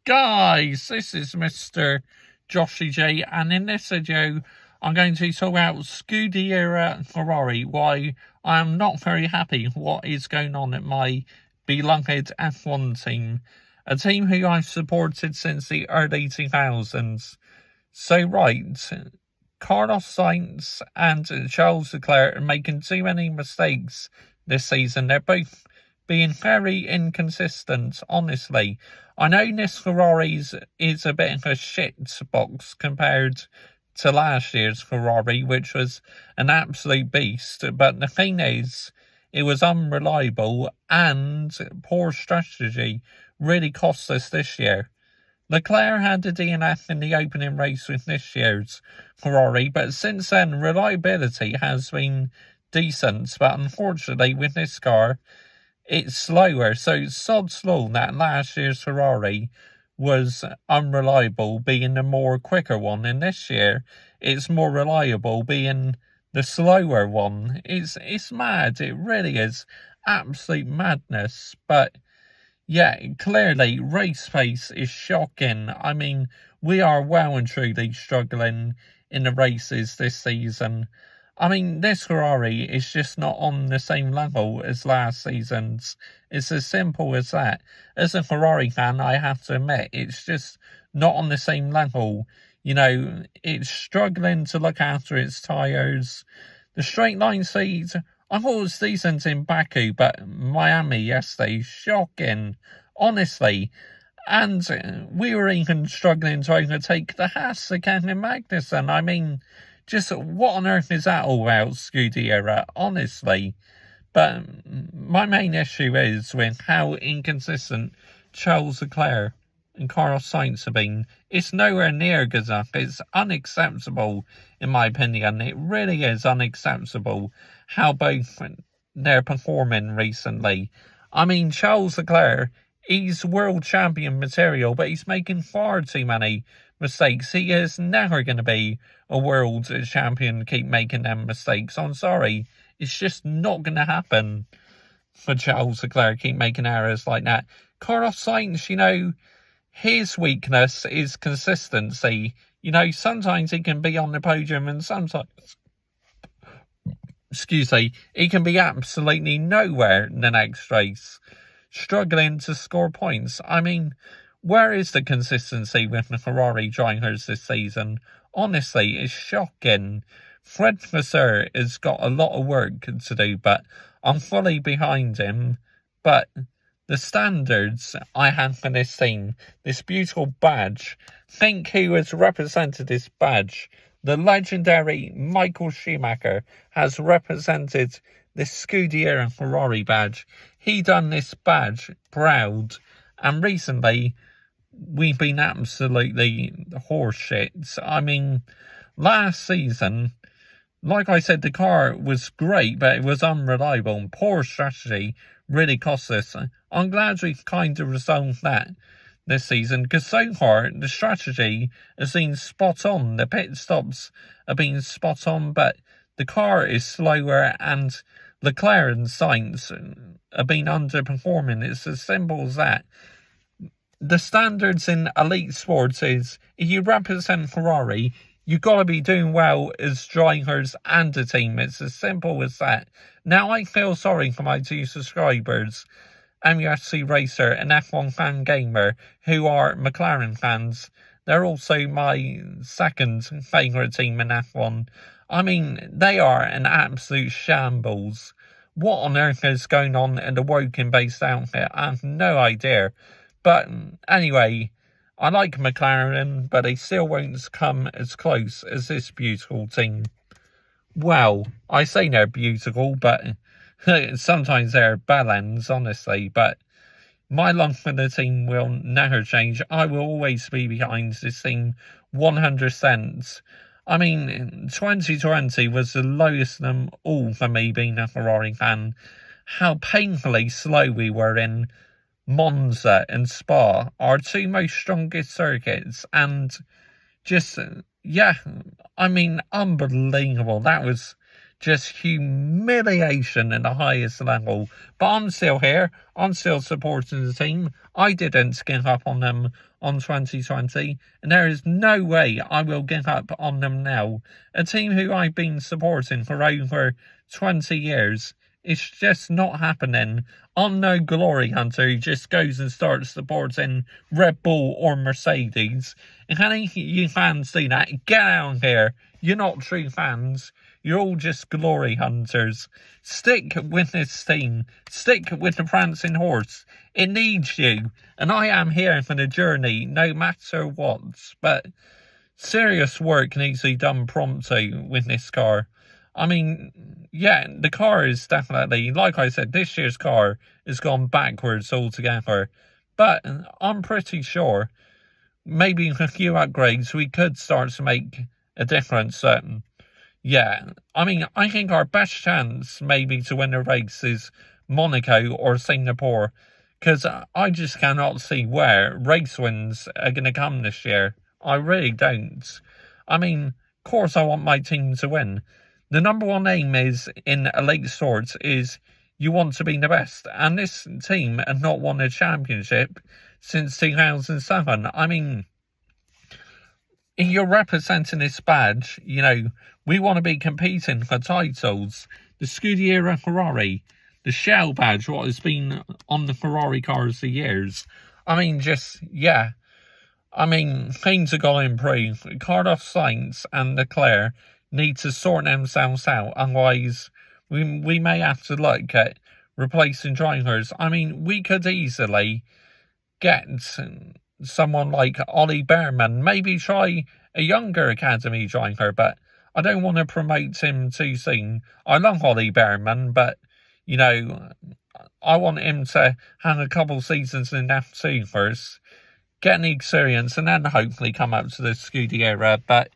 Guys, this is Mr. Joshy J, and in this video, I'm going to talk about Scuderia Ferrari, why I am not very happy what is going on at my beloved F1 team, a team who I've supported since the early 2000s. So right, Carlos Sainz and Charles Leclerc are making too many mistakes this season. They're both being very inconsistent, honestly. I know this Ferrari's is a bit of a shit box compared to last year's Ferrari, which was an absolute beast, but the thing is, it was unreliable and poor strategy really cost us this year. Leclerc had a DNF in the opening race with this year's Ferrari, but since then reliability has been decent, but unfortunately with this car it's slower, so sod's law that last year's Ferrari was unreliable, being the more quicker one, and this year it's more reliable, being the slower one. It's mad, it really is absolute madness, but yeah, clearly race pace is shocking. I mean, we are well and truly struggling in the races this season. I mean, this Ferrari is just not on the same level as last season's. It's as simple as that. As a Ferrari fan, I have to admit, it's just not on the same level. You know, it's struggling to look after its tyres. The straight line speed, I thought it was decent in Baku, but Miami yesterday, shocking, honestly. And we were even struggling to overtake the Haas again in Magnussen. I mean, just what on earth is that all about, Scuderia, honestly? But my main issue is with how inconsistent Charles Leclerc and Carlos Sainz have been. It's nowhere near good enough. It's unacceptable, in my opinion. It really is unacceptable how both they're performing recently. I mean, Charles Leclerc, he's world champion material, but he's making far too many mistakes. He is never going to be a world champion, keep making them mistakes. I'm sorry, it's just not going to happen for Charles Leclerc, keep making errors like that. Carlos Sainz, you know, his weakness is consistency. You know, sometimes he can be on the podium and sometimes, he can be absolutely nowhere in the next race, struggling to score points. I mean, where is the consistency with the Ferrari drivers this season? Honestly, it's shocking. Fred Vasseur has got a lot of work to do, but I'm fully behind him. But the standards I had for this team, this beautiful badge, think who has represented this badge. The legendary Michael Schumacher has represented this Scuderia Ferrari badge. He done this badge proud, and recently we've been absolutely horseshit. I mean, last season, like I said, the car was great, but it was unreliable, and poor strategy really cost us. I'm glad we've kind of resolved that this season, because so far the strategy has been spot on. The pit stops have been spot on, but the car is slower, and Leclerc and Sainz have been underperforming. It's as simple as that. The standards in elite sports is, if you represent Ferrari, you've got to be doing well as drivers and a team. It's as simple as that. Now, I feel sorry for my 2 subscribers, MUFC Racer and F1 Fan Gamer, who are McLaren fans. They're also my second favourite team in F1. I mean, they are an absolute shambles. What on earth is going on in the Woking-based outfit? I have no idea. But anyway, I like McLaren, but they still won't come as close as this beautiful team. Well, I say they're beautiful, but sometimes they're bellends, honestly. But my love for the team will never change. I will always be behind this team 100%. I mean, 2020 was the lowest of them all for me being a Ferrari fan. How painfully slow we were in Monza and Spa, our 2 most strongest circuits, and just, yeah, I mean, unbelievable. That was just humiliation at the highest level. But I'm still here. I'm still supporting the team. I didn't give up on them on 2020, and there is no way I will give up on them now. A team who I've been supporting for over 20 years. It's just not happening. I'm no glory hunter who just goes and starts supporting Red Bull or Mercedes. If any of you fans do that, get out here. You're not true fans. You're all just glory hunters. Stick with this team. Stick with the prancing horse. It needs you. And I am here for the journey, no matter what. But serious work needs to be done promptly with this car. I mean, yeah, the car is definitely, like I said, this year's car has gone backwards altogether. But I'm pretty sure, maybe with a few upgrades, we could start to make a difference. Yeah, I mean, I think our best chance maybe to win the race is Monaco or Singapore. Because I just cannot see where race wins are going to come this year. I really don't. I mean, of course I want my team to win. The number one aim is in elite sports is you want to be the best. And this team have not won a championship since 2007. I mean, if you're representing this badge, you know, we want to be competing for titles. The Scuderia Ferrari, the shell badge, what has been on the Ferrari cars for years. I mean, just, yeah. I mean, things are going to improve. Carlos Sainz and Leclerc need to sort themselves out, otherwise we may have to look at replacing drivers. I mean, we could easily get someone like Ollie Behrman, maybe try a younger academy driver, but I don't want to promote him too soon. I love Ollie Behrman, but, you know, I want him to have a couple seasons in F2 first, get an experience, and then hopefully come up to the Scuderia. But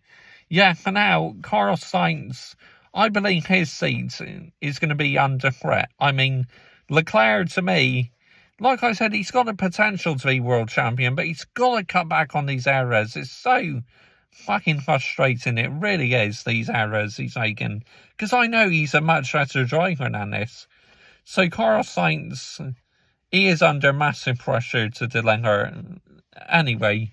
yeah, for now, Carlos Sainz, I believe his seat is going to be under threat. I mean, Leclerc, to me, like I said, he's got the potential to be world champion, but he's got to cut back on these errors. It's so fucking frustrating. It really is, these errors he's making. Because I know he's a much better driver than this. So Carlos Sainz, he is under massive pressure to deliver anyway.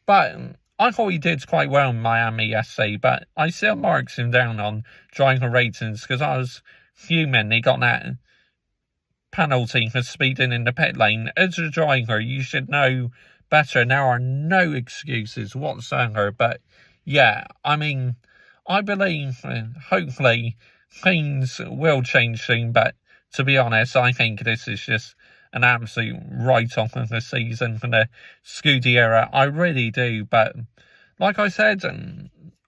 But I thought he did quite well in Miami yesterday, but I still marked him down on driver ratings because I was fuming. He got that penalty for speeding in the pit lane. As a driver, you should know better. There are no excuses whatsoever. But yeah, I mean, I believe hopefully things will change soon. But to be honest, I think this is just an absolute write-off of the season for the Scuderia. I really do. But like I said,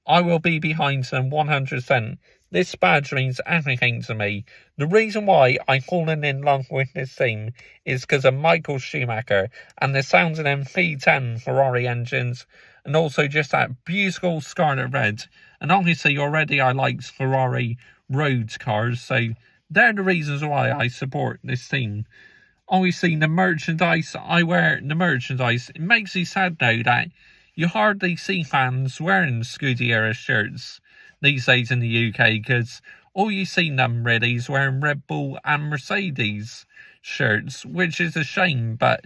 I will be behind them 100%. This badge means everything to me. The reason why I've fallen in love with this team is because of Michael Schumacher and the sounds of them V10 Ferrari engines, and also just that beautiful scarlet red. And obviously already I like Ferrari road cars, so they're the reasons why I support this team. Obviously the merchandise, I wear the merchandise. It makes me sad though that you hardly see fans wearing Scuderia shirts these days in the UK, because all you see them really is wearing Red Bull and Mercedes shirts, which is a shame. But,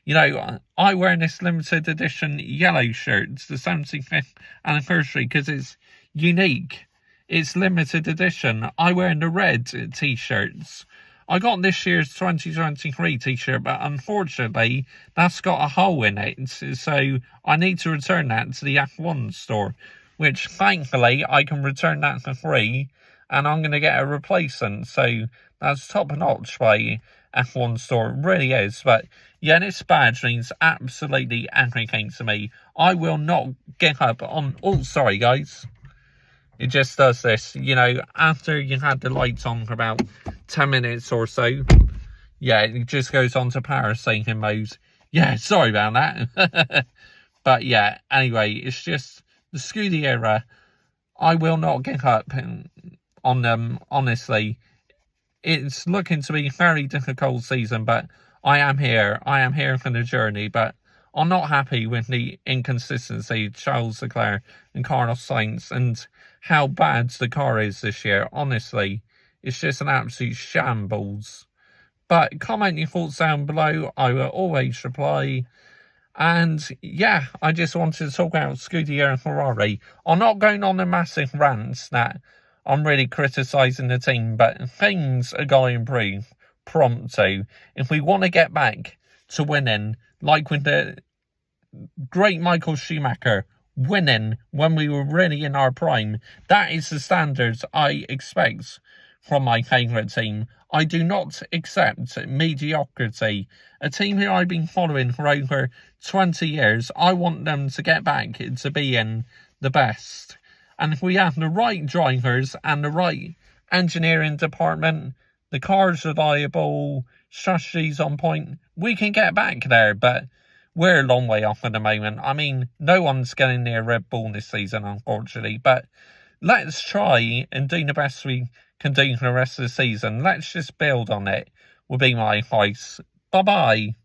you know, I wear this limited edition yellow shirt, the 75th anniversary, because it's unique. It's limited edition. I wear the red t-shirts. I got this year's 2023 t-shirt, but unfortunately, that's got a hole in it, so I need to return that to the F1 store, which thankfully I can return that for free, and I'm going to get a replacement, so that's top notch by F1 store, it really is. But yeah, this badge means absolutely everything to me. I will not give up on, oh sorry guys, it just does this, you know, after you've had the lights on for about 10 minutes or so, yeah, it just goes on to power saving mode. Yeah, sorry about that. But yeah, anyway, it's just the Scuderia. I will not give up on them, honestly. It's looking to be a very difficult season, but I am here. I am here for the journey, but I'm not happy with the inconsistency of Charles Leclerc and Carlos Sainz and how bad the car is this year. Honestly, it's just an absolute shambles. But comment your thoughts down below. I will always reply. And yeah, I just wanted to talk about Scuderia Ferrari. I'm not going on a massive rant that I'm really criticising the team, but things are going to prompt to. If we want to get back to winning, like with the great Michael Schumacher winning when we were really in our prime, that is the standards I expect from my favourite team. I do not accept mediocrity. A team who I've been following for over 20 years, I want them to get back to being the best. And if we have the right drivers and the right engineering department, the car's reliable, strategies on point, we can get back there. But we're a long way off at the moment. I mean, no one's getting near Red Bull this season, unfortunately. But let's try and do the best we can do for the rest of the season. Let's just build on it, will be my advice. Bye-bye.